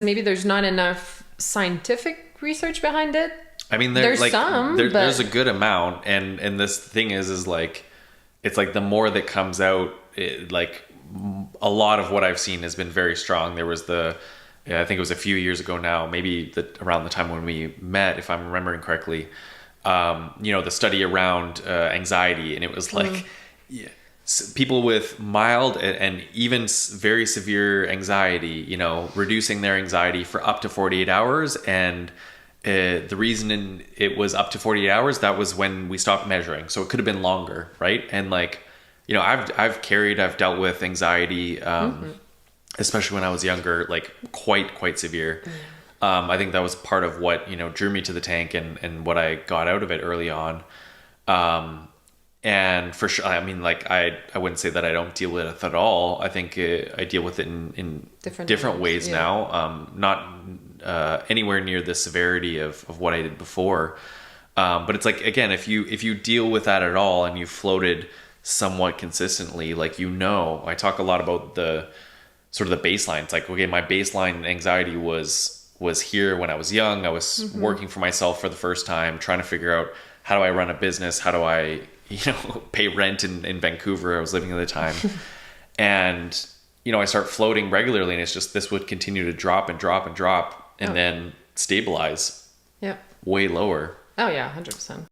maybe there's not enough scientific research behind it. I mean, there's a good amount, and this thing is like, it's like the more that comes out, like a lot of what I've seen has been very strong. There was I think it was a few years ago now, maybe around the time when we met, if I'm remembering correctly, the study around anxiety, and it was like, people with mild and even very severe anxiety, reducing their anxiety for up to 48 hours. And the reason it was up to 48 hours, that was when we stopped measuring. So it could have been longer, right? And like, I've dealt with anxiety, especially when I was younger, like quite severe. I think that was part of what, drew me to the tank and what I got out of it early on. And for sure, I mean, like, I wouldn't say that I don't deal with it at all. I think I deal with it in different ways now. Not anywhere near the severity of what I did before. But it's like, again, if you deal with that at all and you floated somewhat consistently, like, I talk a lot about the sort of the baseline. It's like, okay, my baseline anxiety was here when I was young. I was working for myself for the first time, trying to figure out, how do I run a business? How do I pay rent in Vancouver? I was living at the time. And, I start floating regularly, and it's just, this would continue to drop and drop and drop, and then stabilize way lower. Oh yeah, 100%.